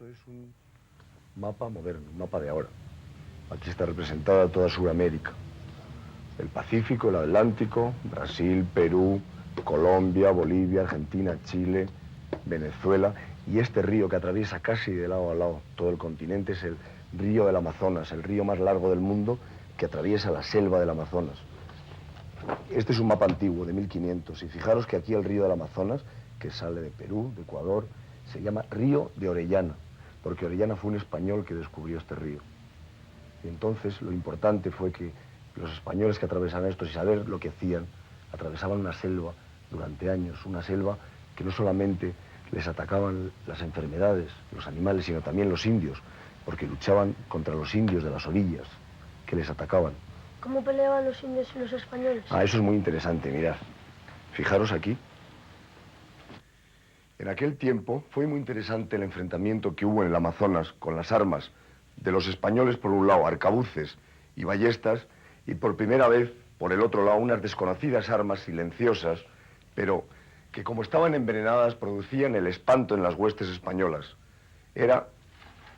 es un mapa moderno, un mapa de ahora. Aquí está representada toda Sudamérica. El Pacífico, el Atlántico, Brasil, Perú, Colombia, Bolivia, Argentina, Chile, Venezuela. Y este río que atraviesa casi de lado a lado todo el continente es el río del Amazonas, el río más largo del mundo que atraviesa la selva del Amazonas. Este es un mapa antiguo, de 1500, y fijaros que aquí el río del Amazonas, que sale de Perú, de Ecuador, se llama Río de Orellana, porque Orellana fue un español que descubrió este río. Y entonces lo importante fue que los españoles que atravesaban esto, sin saber lo que hacían, atravesaban una selva durante años, una selva que no solamente les atacaban las enfermedades, los animales, sino también los indios, porque luchaban contra los indios de las orillas, que les atacaban. ¿Cómo peleaban los indios y los españoles? Ah, eso es muy interesante, mirad. Fijaros aquí. En aquel tiempo fue muy interesante el enfrentamiento que hubo en el Amazonas con las armas de los españoles por un lado, arcabuces y ballestas, y por primera vez, por el otro lado, unas desconocidas armas silenciosas, pero que como estaban envenenadas producían el espanto en las huestes españolas. Era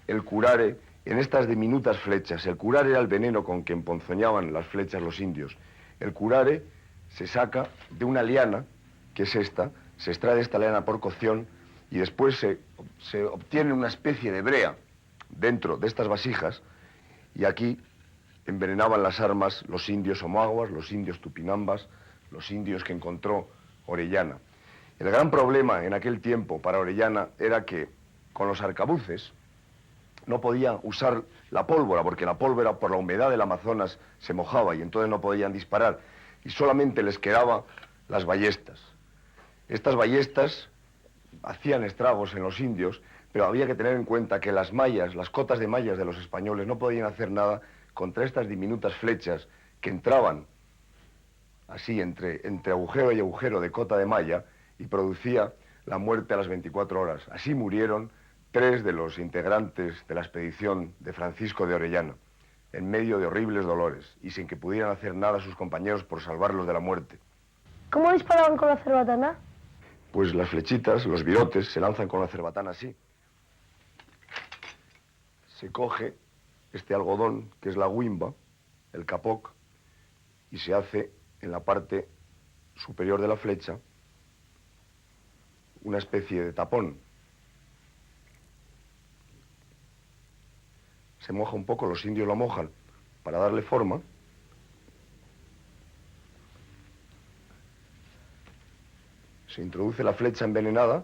el curare en estas diminutas flechas. El curare era el veneno con que emponzoñaban las flechas los indios. El curare se saca de una liana, que es esta, se extrae de esta liana por cocción y después se obtiene una especie de brea dentro de estas vasijas y aquí envenenaban las armas los indios omaguas, los indios tupinambas, los indios que encontró Orellana. El gran problema en aquel tiempo para Orellana era que con los arcabuces no podían usar la pólvora, porque la pólvora por la humedad del Amazonas se mojaba y entonces no podían disparar y solamente les quedaba las ballestas. Estas ballestas hacían estragos en los indios, pero había que tener en cuenta que las mallas, las cotas de mallas de los españoles no podían hacer nada contra estas diminutas flechas que entraban así entre agujero y agujero de cota de malla y producía la muerte a las 24 horas. Así murieron 3 de los integrantes de la expedición de Francisco de Orellana, en medio de horribles dolores y sin que pudieran hacer nada sus compañeros por salvarlos de la muerte. ¿Cómo disparaban con la cerbatana? Pues las flechitas, los virotes, se lanzan con la cerbatana así. Se coge este algodón, que es la guimba, el capoc, y se hace en la parte superior de la flecha una especie de tapón. Se moja un poco, los indios lo mojan para darle forma. Se introduce la flecha envenenada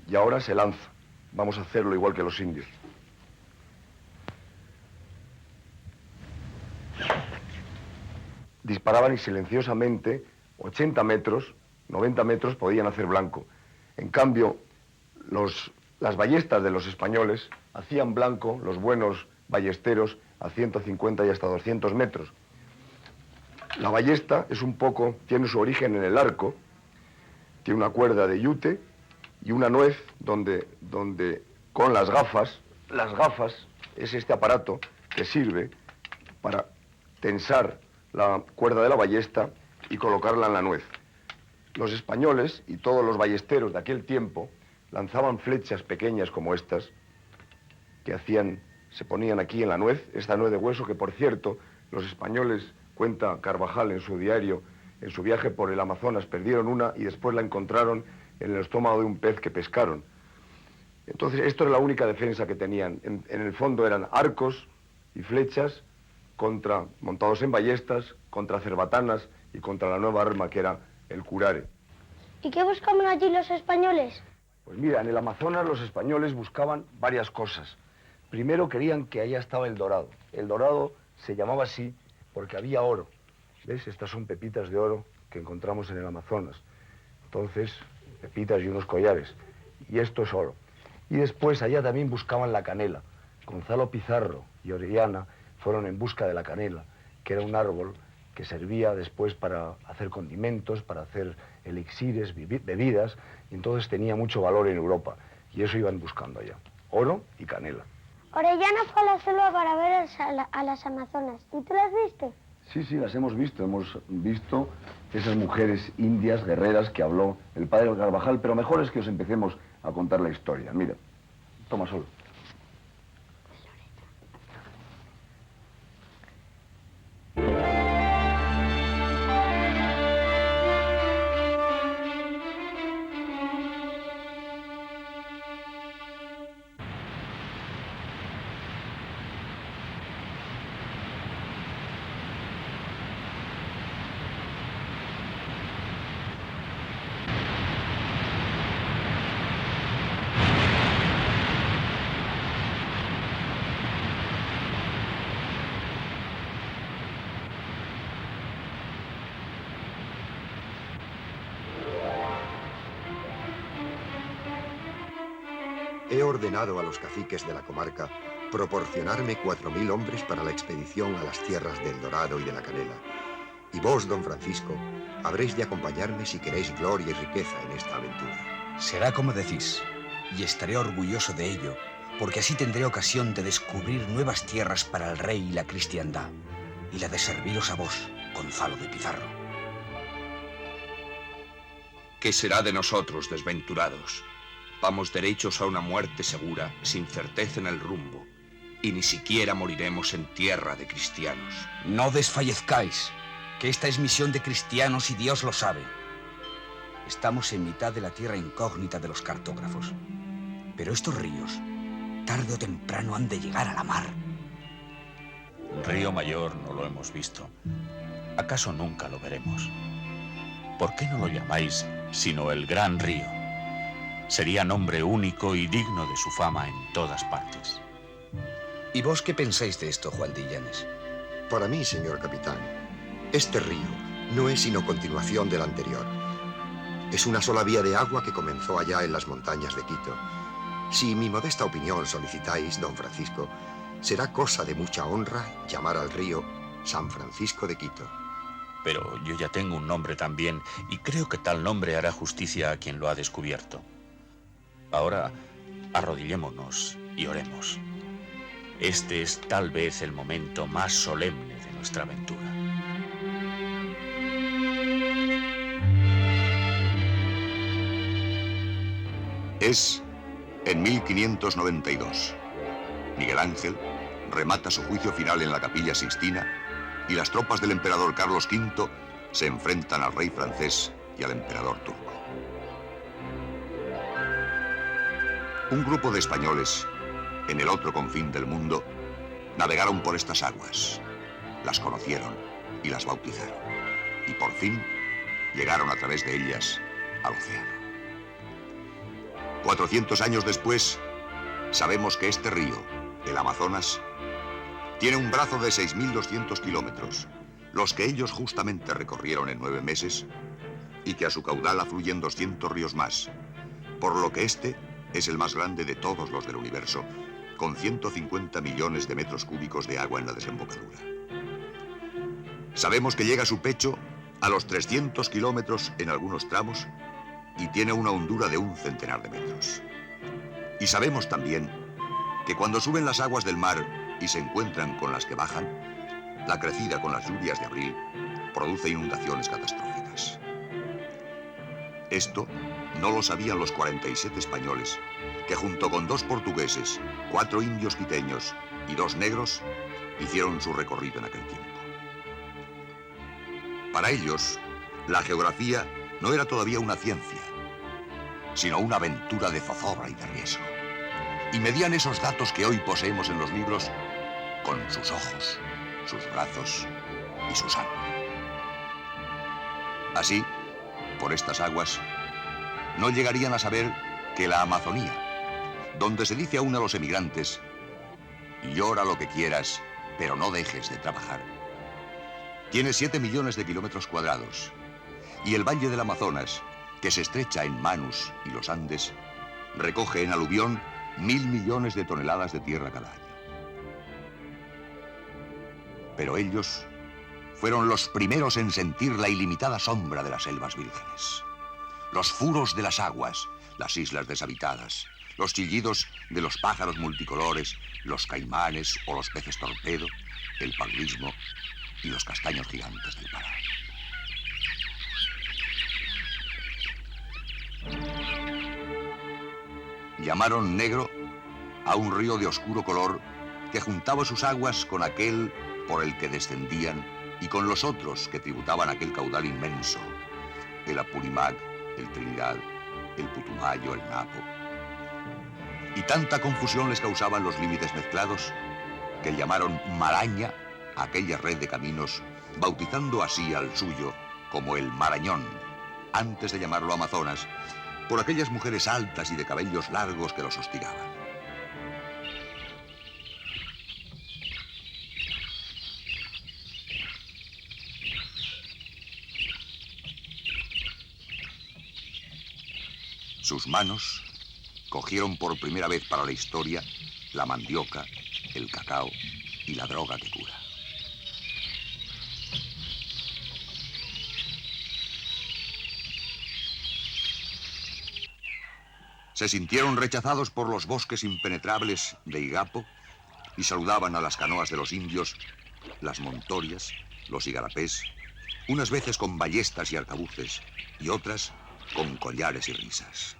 y ahora se lanza. Vamos a hacerlo igual que los indios. Disparaban y silenciosamente 80 metros, 90 metros podían hacer blanco. En cambio, las ballestas de los españoles hacían blanco, los buenos ballesteros, a 150 y hasta 200 metros. La ballesta es un poco, tiene su origen en el arco, tiene una cuerda de yute y una nuez donde con las gafas es este aparato que sirve para tensar la cuerda de la ballesta y colocarla en la nuez. Los españoles y todos los ballesteros de aquel tiempo lanzaban flechas pequeñas como estas que se ponían aquí en la nuez, esta nuez de hueso que, por cierto, los españoles, cuenta Carvajal en su diario, en su viaje por el Amazonas, perdieron una y después la encontraron en el estómago de un pez que pescaron. Entonces, esto era la única defensa que tenían. En el fondo eran arcos y flechas montados en ballestas, contra cerbatanas y contra la nueva arma que era el curare. ¿Y qué buscaban allí los españoles? Pues mira, en el Amazonas los españoles buscaban varias cosas. Primero querían que allá estaba el dorado. El dorado se llamaba así porque había oro. ¿Ves? Estas son pepitas de oro que encontramos en el Amazonas. Entonces, pepitas y unos collares. Y esto es oro. Y después allá también buscaban la canela. Gonzalo Pizarro y Orellana fueron en busca de la canela, que era un árbol que servía después para hacer condimentos, para hacer elixires, bebidas, y entonces tenía mucho valor en Europa. Y eso iban buscando allá. Oro y canela. Orellana fue a la selva para ver a las amazonas. ¿Y tú las viste? Sí, las hemos visto. Hemos visto esas mujeres indias, guerreras, que habló el padre Carvajal, pero mejor es que os empecemos a contar la historia. Mira. Toma, Sol. He ordenado a los caciques de la comarca proporcionarme 4.000 hombres para la expedición a las tierras del Dorado y de la Canela. Y vos, don Francisco, habréis de acompañarme si queréis gloria y riqueza en esta aventura. Será como decís, y estaré orgulloso de ello, porque así tendré ocasión de descubrir nuevas tierras para el rey y la cristiandad, y la de serviros a vos, Gonzalo de Pizarro. ¿Qué será de nosotros, desventurados? Vamos derechos a una muerte segura, sin certeza en el rumbo, y ni siquiera moriremos en tierra de cristianos. No desfallezcáis, que esta es misión de cristianos y Dios lo sabe. Estamos en mitad de la tierra incógnita de los cartógrafos. Pero estos ríos, tarde o temprano, han de llegar a la mar. Río Mayor no lo hemos visto. ¿Acaso nunca lo veremos? ¿Por qué no lo llamáis sino el Gran Río? Sería nombre único y digno de su fama en todas partes. ¿Y vos qué pensáis de esto, Juan de Illanes? Para mí, señor capitán, este río no es sino continuación del anterior. Es una sola vía de agua que comenzó allá en las montañas de Quito. Si mi modesta opinión solicitáis, don Francisco, será cosa de mucha honra llamar al río San Francisco de Quito. Pero yo ya tengo un nombre también, y creo que tal nombre hará justicia a quien lo ha descubierto. Ahora, arrodillémonos y oremos. Este es tal vez el momento más solemne de nuestra aventura. Es en 1592. Miguel Ángel remata su juicio final en la Capilla Sixtina y las tropas del emperador Carlos V se enfrentan al rey francés y al emperador turco. Un grupo de españoles, en el otro confín del mundo, navegaron por estas aguas, las conocieron y las bautizaron, y por fin llegaron a través de ellas al océano. 400 años después, sabemos que este río, el Amazonas, tiene un brazo de 6.200 kilómetros, los que ellos justamente recorrieron en 9 meses, y que a su caudal afluyen 200 ríos más, por lo que este es el más grande de todos los del universo, con 150 millones de metros cúbicos de agua en la desembocadura. Sabemos que llega a su pecho a los 300 kilómetros en algunos tramos y tiene una hondura de 1 centenar de metros. Y sabemos también que cuando suben las aguas del mar y se encuentran con las que bajan, la crecida con las lluvias de abril produce inundaciones catastróficas. Esto no lo sabían los 47 españoles, que junto con 2 portugueses, 4 indios quiteños y 2 negros, hicieron su recorrido en aquel tiempo. Para ellos, la geografía no era todavía una ciencia, sino una aventura de zozobra y de riesgo. Y medían esos datos que hoy poseemos en los libros con sus ojos, sus brazos y su sangre. Así, por estas aguas, no llegarían a saber que la Amazonía, donde se dice aún a los emigrantes, llora lo que quieras, pero no dejes de trabajar, tiene 7 millones de kilómetros cuadrados, y el valle del Amazonas, que se estrecha en Manus y los Andes, recoge en aluvión 1.000 millones de toneladas de tierra cada año. Pero ellos fueron los primeros en sentir la ilimitada sombra de las selvas vírgenes, los furos de las aguas, las islas deshabitadas, los chillidos de los pájaros multicolores, los caimanes o los peces torpedo, el paludismo y los castaños gigantes del Pará. Llamaron negro a un río de oscuro color que juntaba sus aguas con aquel por el que descendían y con los otros que tributaban aquel caudal inmenso, el Apurímac, el Trinidad, el Putumayo, el Napo. Y tanta confusión les causaban los límites mezclados que llamaron Maraña a aquella red de caminos, bautizando así al suyo como el Marañón, antes de llamarlo Amazonas, por aquellas mujeres altas y de cabellos largos que los hostigaban. Sus manos cogieron por primera vez para la historia la mandioca, el cacao y la droga que cura. Se sintieron rechazados por los bosques impenetrables de Igapo y saludaban a las canoas de los indios, las montorias, los igarapés, unas veces con ballestas y arcabuces y otras con collares y risas.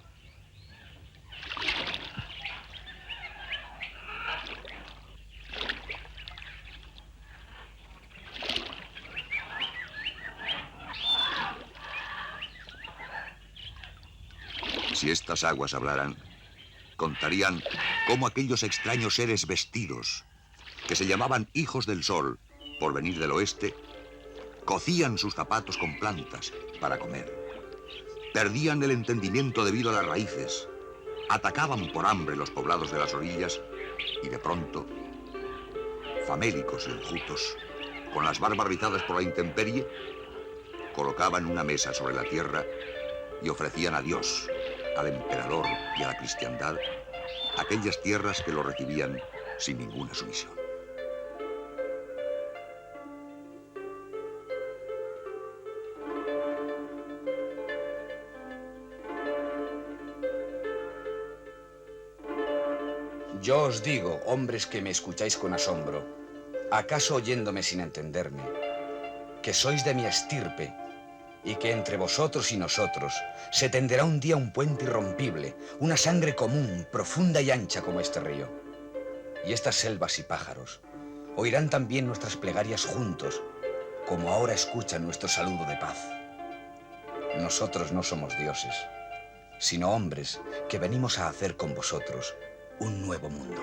Si estas aguas hablaran, contarían cómo aquellos extraños seres vestidos, que se llamaban hijos del sol por venir del oeste, cocían sus zapatos con plantas para comer. Perdían el entendimiento debido a las raíces, atacaban por hambre los poblados de las orillas y de pronto, famélicos y enjutos, con las barbas rizadas por la intemperie, colocaban una mesa sobre la tierra y ofrecían a Dios, al emperador y a la cristiandad aquellas tierras que lo recibían sin ninguna sumisión. Yo os digo, hombres que me escucháis con asombro, ¿acaso oyéndome sin entenderme, que sois de mi estirpe y que entre vosotros y nosotros se tenderá un día un puente irrompible, una sangre común, profunda y ancha como este río? Y estas selvas y pájaros oirán también nuestras plegarias juntos, como ahora escuchan nuestro saludo de paz. Nosotros no somos dioses, sino hombres que venimos a hacer con vosotros un nuevo mundo.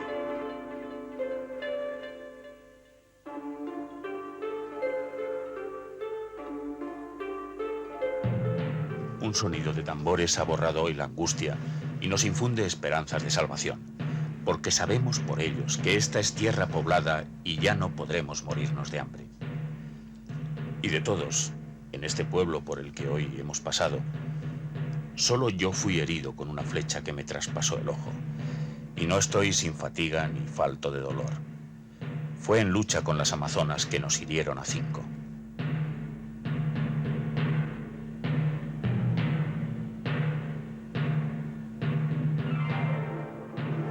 Un sonido de tambores ha borrado hoy la angustia y nos infunde esperanzas de salvación, porque sabemos por ellos que esta es tierra poblada y ya no podremos morirnos de hambre. Y de todos, en este pueblo por el que hoy hemos pasado, solo yo fui herido con una flecha que me traspasó el ojo, y no estoy sin fatiga ni falto de dolor. Fue en lucha con las amazonas que nos hirieron a 5.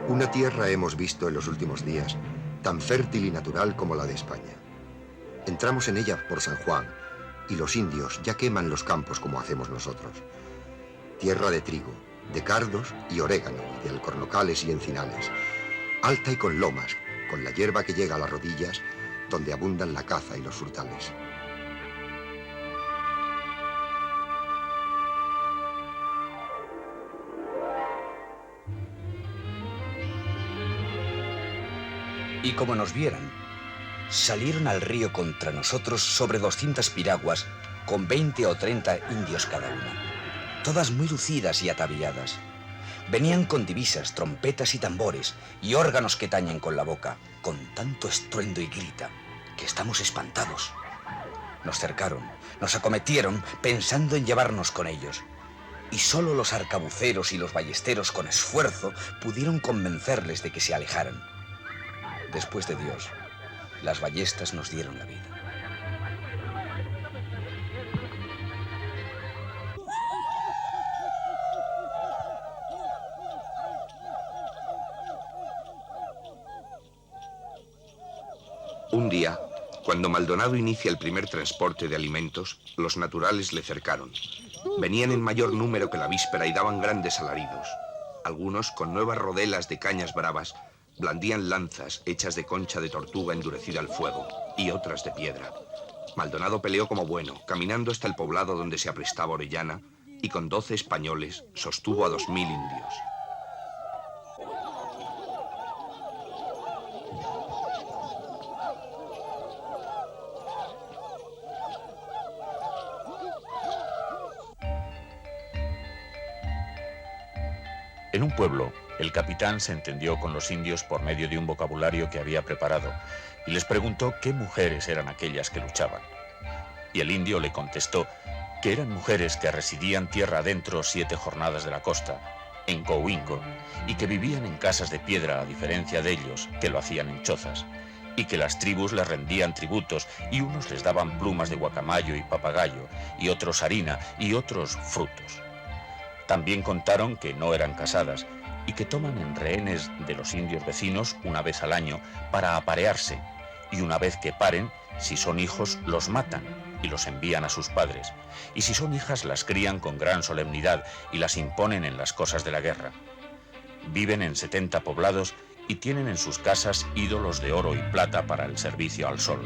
Una tierra hemos visto en los últimos días, tan fértil y natural como la de España. Entramos en ella por San Juan, y los indios ya queman los campos como hacemos nosotros. Tierra de trigo, de cardos y orégano, de alcornocales y encinales, alta y con lomas, con la hierba que llega a las rodillas, donde abundan la caza y los frutales. Y como nos vieran, salieron al río contra nosotros sobre 200 piraguas, con 20 o 30 indios cada una, todas muy lucidas y ataviadas. Venían con divisas, trompetas y tambores, y órganos que tañen con la boca, con tanto estruendo y grita, que estamos espantados. Nos cercaron, nos acometieron, pensando en llevarnos con ellos. Y solo los arcabuceros y los ballesteros, con esfuerzo, pudieron convencerles de que se alejaran. Después de Dios, las ballestas nos dieron la vida. Un día, cuando Maldonado inicia el primer transporte de alimentos, los naturales le cercaron. Venían en mayor número que la víspera y daban grandes alaridos. Algunos, con nuevas rodelas de cañas bravas, blandían lanzas hechas de concha de tortuga endurecida al fuego y otras de piedra. Maldonado peleó como bueno, caminando hasta el poblado donde se aprestaba Orellana, y con 12 españoles sostuvo a 2000 indios. En un pueblo, el capitán se entendió con los indios por medio de un vocabulario que había preparado y les preguntó qué mujeres eran aquellas que luchaban. Y el indio le contestó que eran mujeres que residían tierra adentro 7 jornadas de la costa, en Cohuinco, y que vivían en casas de piedra a diferencia de ellos, que lo hacían en chozas, y que las tribus les rendían tributos y unos les daban plumas de guacamayo y papagayo, y otros harina y otros frutos. También contaron que no eran casadas y que toman en rehenes de los indios vecinos una vez al año para aparearse, y una vez que paren, si son hijos, los matan y los envían a sus padres, y si son hijas las crían con gran solemnidad y las imponen en las cosas de la guerra. Viven en 70 poblados y tienen en sus casas ídolos de oro y plata para el servicio al sol.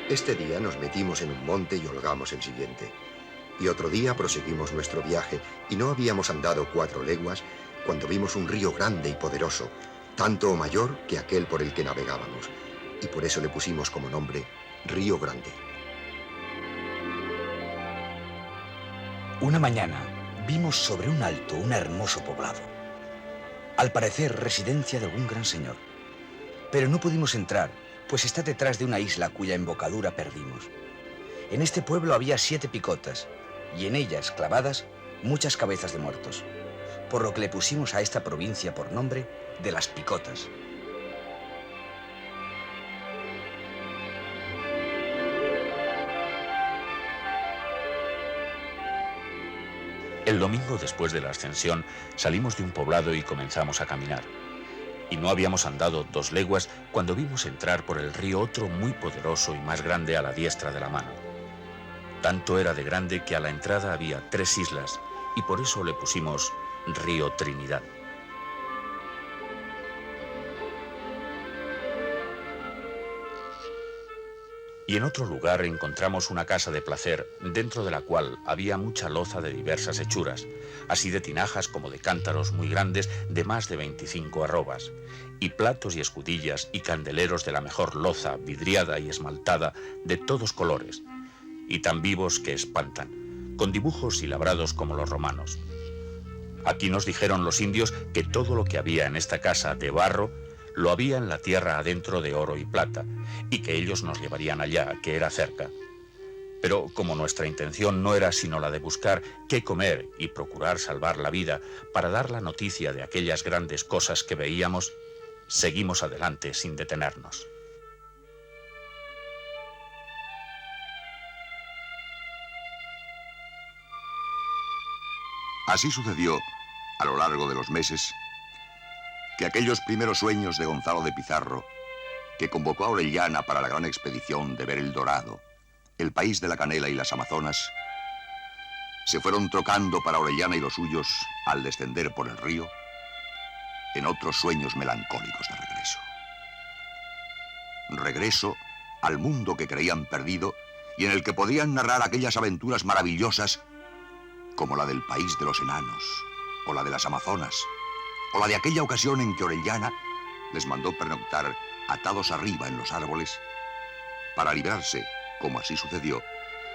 Este día nos metimos en un monte y holgamos el siguiente. Y otro día proseguimos nuestro viaje y no habíamos andado 4 leguas cuando vimos un río grande y poderoso, tanto o mayor que aquel por el que navegábamos. Y por eso le pusimos como nombre Río Grande. Una mañana vimos sobre un alto un hermoso poblado. Al parecer residencia de algún gran señor. Pero no pudimos entrar, pues está detrás de una isla cuya embocadura perdimos. En este pueblo había 7 picotas, y en ellas, clavadas, muchas cabezas de muertos, por lo que le pusimos a esta provincia por nombre de Las Picotas. El domingo, después de la ascensión, salimos de un poblado y comenzamos a caminar. Y no habíamos andado 2 leguas cuando vimos entrar por el río otro muy poderoso y más grande a la diestra de la mano. Tanto era de grande que a la entrada había 3 islas, y por eso le pusimos Río Trinidad. Y en otro lugar encontramos una casa de placer, dentro de la cual había mucha loza de diversas hechuras, así de tinajas como de cántaros muy grandes de más de 25 arrobas, y platos y escudillas y candeleros de la mejor loza, vidriada y esmaltada, de todos colores, y tan vivos que espantan, con dibujos y labrados como los romanos. Aquí nos dijeron los indios que todo lo que había en esta casa de barro lo había en la tierra adentro de oro y plata, y que ellos nos llevarían allá, que era cerca. Pero como nuestra intención no era sino la de buscar qué comer y procurar salvar la vida para dar la noticia de aquellas grandes cosas que veíamos, seguimos adelante sin detenernos. Así sucedió, a lo largo de los meses, que aquellos primeros sueños de Gonzalo de Pizarro, que convocó a Orellana para la gran expedición de ver el Dorado, el país de la canela y las Amazonas, se fueron trocando para Orellana y los suyos, al descender por el río, en otros sueños melancólicos de regreso. Regreso al mundo que creían perdido y en el que podían narrar aquellas aventuras maravillosas como la del país de los enanos, o la de las Amazonas, o la de aquella ocasión en que Orellana les mandó pernoctar atados arriba en los árboles para librarse, como así sucedió,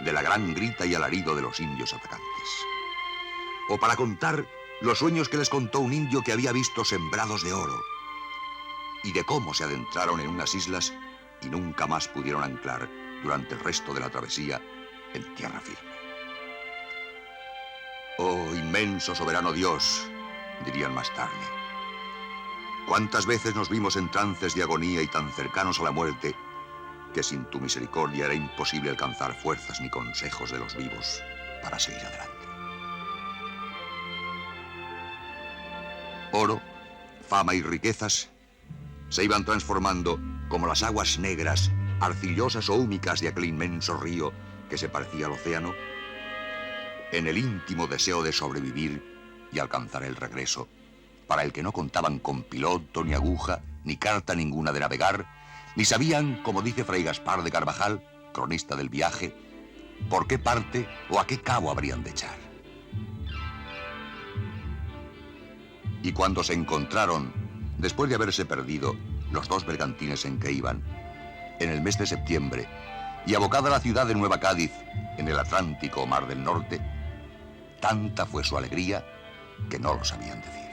de la gran grita y alarido de los indios atacantes. O para contar los sueños que les contó un indio que había visto sembrados de oro y de cómo se adentraron en unas islas y nunca más pudieron anclar durante el resto de la travesía en tierra firme. Oh, inmenso soberano Dios, dirían más tarde. ¿Cuántas veces nos vimos en trances de agonía y tan cercanos a la muerte que sin tu misericordia era imposible alcanzar fuerzas ni consejos de los vivos para seguir adelante? Oro, fama y riquezas se iban transformando como las aguas negras, arcillosas o húmicas de aquel inmenso río que se parecía al océano, en el íntimo deseo de sobrevivir y alcanzar el regreso, para el que no contaban con piloto, ni aguja, ni carta ninguna de navegar, ni sabían, como dice Fray Gaspar de Carvajal, cronista del viaje, por qué parte o a qué cabo habrían de echar. Y cuando se encontraron, después de haberse perdido, los dos bergantines en que iban, en el mes de septiembre, y abocada la ciudad de Nueva Cádiz, en el Atlántico o Mar del Norte, tanta fue su alegría que no lo sabían decir.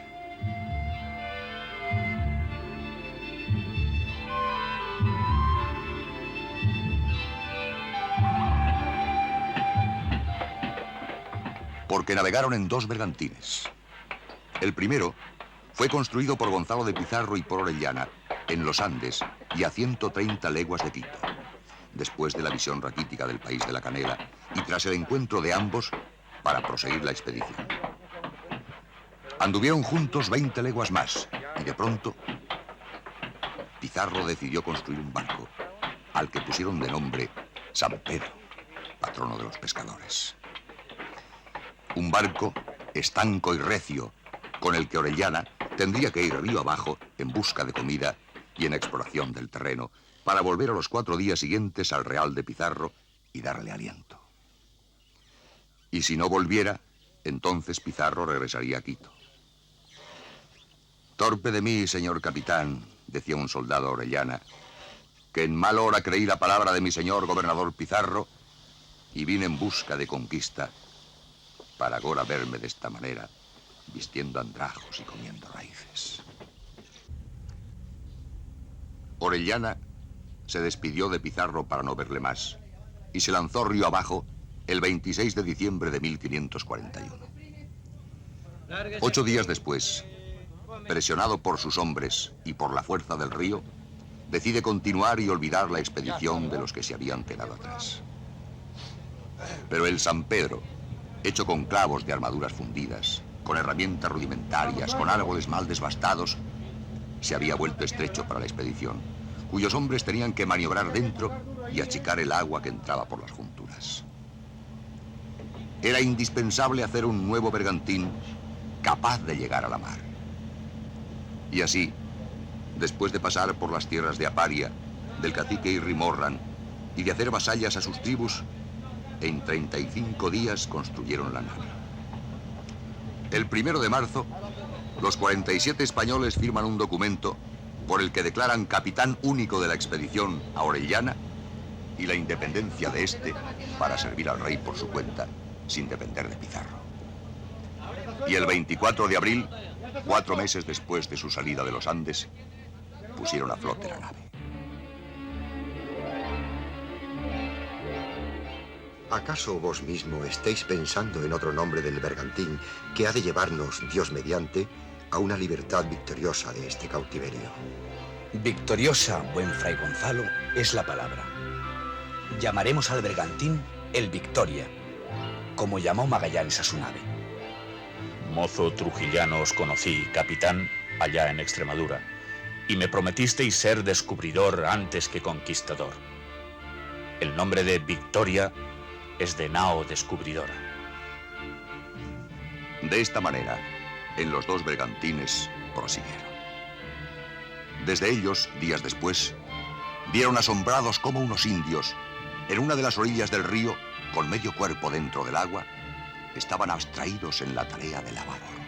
Porque navegaron en dos bergantines. El primero fue construido por Gonzalo de Pizarro y por Orellana en los Andes y a 130 leguas de Quito. Después de la visión raquítica del país de la canela y tras el encuentro de ambos para proseguir la expedición. Anduvieron juntos 20 leguas más y de pronto Pizarro decidió construir un barco al que pusieron de nombre San Pedro, patrono de los pescadores. Un barco estanco y recio con el que Orellana tendría que ir río abajo en busca de comida y en exploración del terreno para volver a los 4 días siguientes al Real de Pizarro y darle aliento. Y si no volviera, entonces Pizarro regresaría a Quito. Torpe de mí, señor capitán, decía un soldado a Orellana, que en mal hora creí la palabra de mi señor gobernador Pizarro y vine en busca de conquista para ahora verme de esta manera, vistiendo andrajos y comiendo raíces. Orellana se despidió de Pizarro para no verle más y se lanzó río abajo el 26 de diciembre de 1541. 8 días después, presionado por sus hombres y por la fuerza del río, decide continuar y olvidar la expedición de los que se habían quedado atrás. Pero el San Pedro, hecho con clavos de armaduras fundidas, con herramientas rudimentarias, con árboles mal desbastados, se había vuelto estrecho para la expedición, cuyos hombres tenían que maniobrar dentro y achicar el agua que entraba por las junturas. Era indispensable hacer un nuevo bergantín capaz de llegar a la mar. Y así, después de pasar por las tierras de Aparia, del cacique Irrimorran y de hacer vasallas a sus tribus, en 35 días construyeron la nave. El 1 de marzo, los 47 españoles firman un documento por el que declaran capitán único de la expedición a Orellana y la independencia de este para servir al rey por su cuenta, sin depender de Pizarro. Y el 24 de abril, 4 meses después de su salida de los Andes, pusieron a flote la nave. ¿Acaso vos mismo estéis pensando en otro nombre del bergantín que ha de llevarnos, Dios mediante, a una libertad victoriosa de este cautiverio? Victoriosa, buen fray Gonzalo, es la palabra. Llamaremos al bergantín el Victoria, como llamó Magallanes a su nave. Mozo trujillano os conocí, capitán, allá en Extremadura, y me prometisteis ser descubridor antes que conquistador. El nombre de Victoria es de nao descubridora. De esta manera, en los dos bergantines prosiguieron. Desde ellos, días después, vieron asombrados cómo unos indios, en una de las orillas del río, con medio cuerpo dentro del agua, estaban abstraídos en la tarea de lavador.